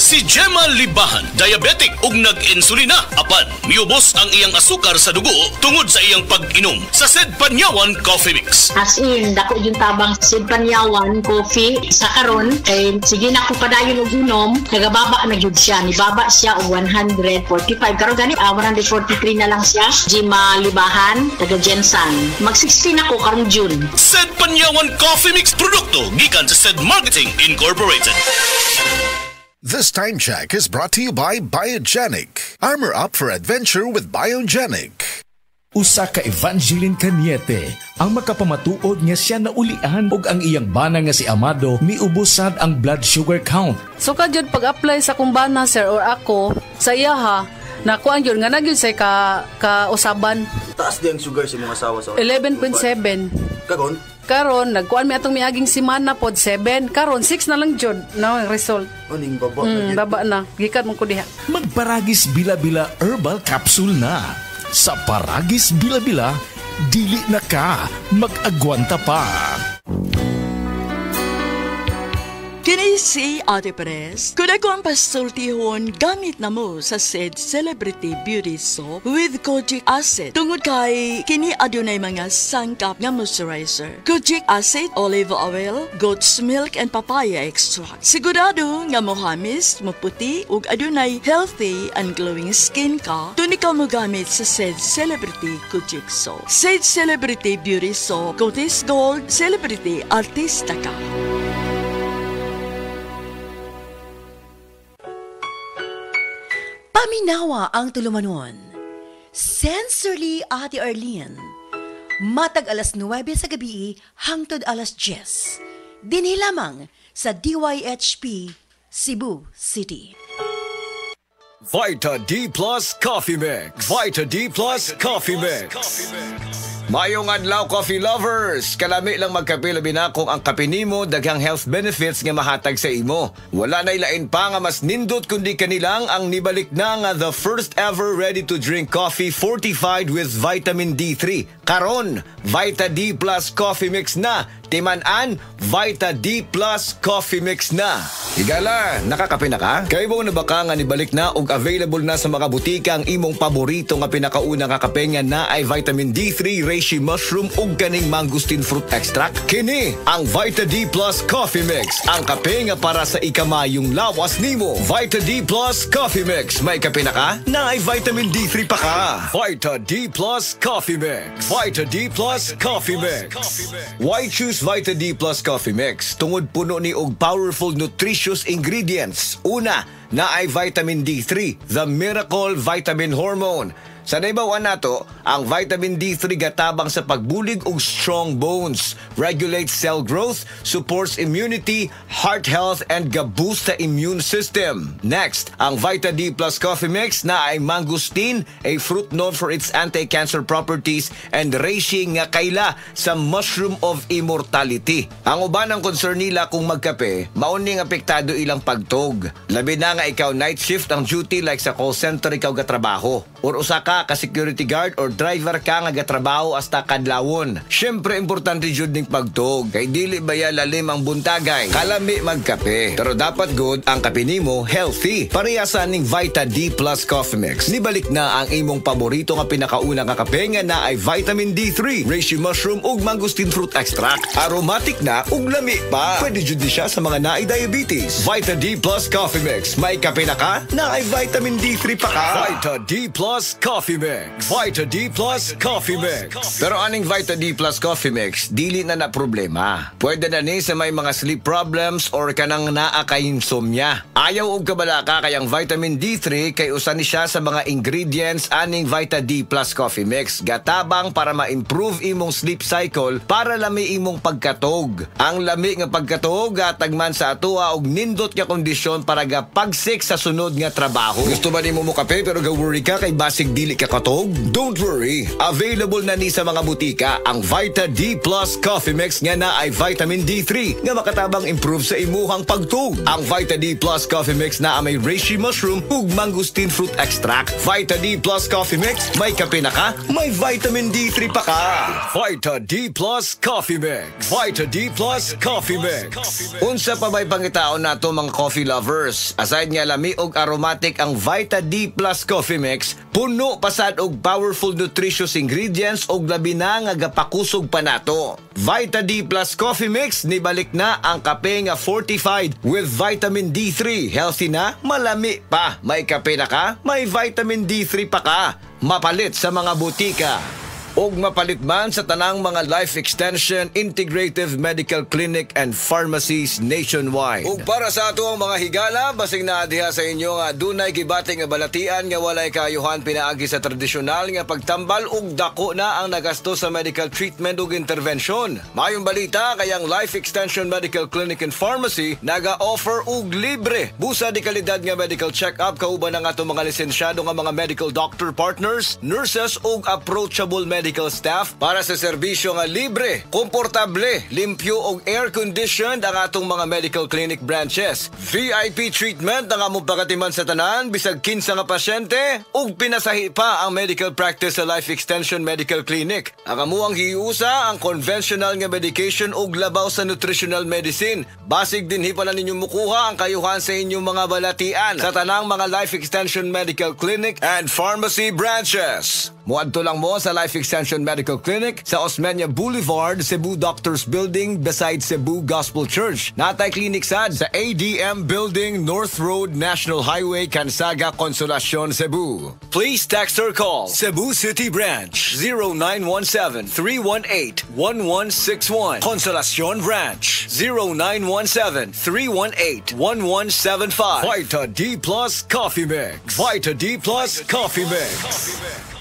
Si Gemma Libahan, diabetic ug nag-insulina. Apan, miubos ang iyang asukar sa dugo tungod sa iyang pag-inom sa Sed Panyawan Coffee Mix. As in, dako yung tabang Sed Panyawan Coffee sa karon kay sige na ko padayon og inom, nagababa na gyud siya. Nibaba siya og 145. Karon gani 143 na lang siya. Gemma Libahan, taga Jensan. Mag-16 ako karong June. Sed Panyawan Coffee Mix produkto gikan sa Sed Marketing Incorporated. This time check is brought to you by Biogenic. Armor up for adventure with Biogenic. Usa ka Evangeline Cañete ang makapamatuod nga siya naulian og ang iyang bana nga si Amado miubusad ang blood sugar count. So kadyod pag-apply sa kumbana sir or ako sa iya ha, nakuha yun nga nagyod sa ka-usaban. Taas din ang sugar sa mga asawa sa 11.7. Karon nagkuan mi atong miaging semana pod 7. Karon 6 na lang jud no ang result. Aning baba baba na. Gikan mo ko diha. Magparagis Bila-Bila Herbal Capsule na. Sa Paragis Bila-Bila, dili na ka mag-agwanta pa. Kini si Ate Perez. Kung ako ang pasultihon, gamit na mo sa Sed Celebrity Beauty Soap with Kojic Acid. Tungod kay kini adunay mga sangkap nga moisturizer. Kojic Acid, olive oil, goat's milk, and papaya extract. Sigurado nga mohamis, maputi, ug adunay healthy and glowing skin ka, tuni ka mo gamit sa Sed Celebrity Kojic Soap. Sed Celebrity Beauty Soap, Cotis Gold, Celebrity Artista ka. Paminawa ang tulumanon. Sensorily Ate Arlene. Matag alas 9 sa gabi hangtod alas 10. Dinhi lamang sa DYHP Cebu City. Vita D Plus Coffee Mix. Vita D Plus Coffee Mix. Mayong adlaw coffee lovers, kalami lang magkape labi na kung ang kape nimo daghang health benefits nga mahatag sa imo. Wala na ilain pa nga mas nindot kundi kanilang ang nibalik na nga the first ever ready to drink coffee fortified with vitamin D3. Karon, Vita D Plus Coffee Mix na. Timan-an, Vita D Plus Coffee Mix na. Higala, nakakape na ka? Kaya mo na ba ka nga nibalik na ug available na sa mga butika ang imong paborito nga pinakauna nga kape nga na ay vitamin D3, reishi mushroom ug kaning mangosteen fruit extract? Kini ang Vita D Plus Coffee Mix. Ang kape nga para sa ikamayong lawas nimo. Vita D Plus Coffee Mix. May kape na ka? Na ay vitamin D3 pa ka. Vita D Plus Coffee Mix. Vita D Plus Coffee Mix. Why choose Vita D Plus Coffee Mix? Tungod puno ni og powerful nutritious ingredients. Una, na ay vitamin D3, the miracle vitamin hormone. Sa naibawan nato, ang vitamin D3 gatabang sa pagbulig og strong bones, regulates cell growth, supports immunity, heart health, and ga-boost sa immune system. Next, ang Vita D Plus Coffee Mix na ay mangosteen, a fruit known for its anti-cancer properties, and reishi nga kaila sa mushroom of immortality. Ang uban ang concern nila kung magkape, mauning apektado ilang pagtog. Labi na nga ikaw night shift ang duty like sa call center ikaw gatrabaho. Or usa ka security guard or driver ka nga gatrabaho hasta kadlawon. Syempre importante jud ning pagtog kay dili baya lalim ang buntagay. Kalami magkape. Pero dapat good ang kape nimo healthy. Parehasa ning Vita D Plus Coffee Mix. Nibalik na ang imong paborito nga pinakauna nga kape nga na ay vitamin D3, reishi mushroom ug mangosteen fruit extract. Aromatic na ug lami pa. Pwede jud ni siya sa mga naay diabetes. Vita D Plus Coffee Mix. May kape na ka? Na ay vitamin D3 pa ka. Vita D Plus Coffee Mix. Vita D Plus Coffee Mix. Pero aning Vita D Plus Coffee Mix, dili na na problema. Pwede na ni sa may mga sleep problems or kanang naa kay insomnia. Ayaw og kabalaka kayang vitamin D3 kay usa ni siya sa mga ingredients aning Vita D Plus Coffee Mix. Gatabang para ma-improve imong sleep cycle para lami imong pagkatog. Ang lami nga pagkatog gatagman sa atoa og nindot nga kondisyon para gapagsik sa sunod nga trabaho. Gusto ba nimo mo kape pero ga-worry ka kay basig dili ka katog? Don't worry, available na ni sa mga butika ang Vita D Plus Coffee Mix nga na ay vitamin D3 nga makatabang improve sa imuhang pagtug. Ang Vita D Plus Coffee Mix na may reishi mushroom ug mangosteen fruit extract. Vita D Plus Coffee Mix, may kape na ka, may vitamin D3 pa ka. Vita D Plus Coffee Mix. Vita D Plus Coffee Mix. Unsa pa may pangitaon nato mga coffee lovers? Aside nga lami og aromatic ang Vita D Plus Coffee Mix, puno pasad og powerful nutritious ingredients og labi na nga gapakusog pa nato. Vita D Plus Coffee Mix, nibalik na ang kape nga fortified with vitamin D3. Healthy na, malami pa. May kape na ka, may vitamin D3 pa ka. Mapalit sa mga butika. Og mapalit man sa tanang mga life extension, integrative medical clinic and pharmacies nationwide. Ug para sa ato ang mga higala, basig na diha sa inyo nga dunay gibating nga balatian nga walay kayuhan pinaagi sa tradisyonal nga pagtambal ug dako na ang nagasto sa medical treatment ug intervention. Mayong balita kayang Life Extension Medical Clinic and Pharmacy naga-offer og libre busa di kalidad nga medical check-up kauban ang ato mga lisensyado nga mga medical doctor partners, nurses ug approachable medical staff para sa serbisyo nga libre, komportable, limpyo ug air-conditioned ang atong mga medical clinic branches. VIP treatment ang among pagatiman sa tanan bisag kinsa nga pasyente ug pinasahi pa ang medical practice sa Life Extension Medical Clinic. Ang amuang hiusa ang conventional nga medication ug labaw sa nutritional medicine. Basig din hipa na ninyo mukuha ang kayuhan sa inyong mga balatian sa tanang mga Life Extension Medical Clinic and Pharmacy branches. Muadto lang mo sa Life Extension Medical Clinic sa Osmeña Boulevard, Cebu Doctors Building beside Cebu Gospel Church. Natay clinic sad sa ADM Building, North Road, National Highway, Cansaga, Consolacion, Cebu. Please text or call Cebu City Branch 0917-318-1161. Consolacion Branch 0917-318-1175. Vita D Plus Coffee Mix. Vita D Plus Coffee Mix.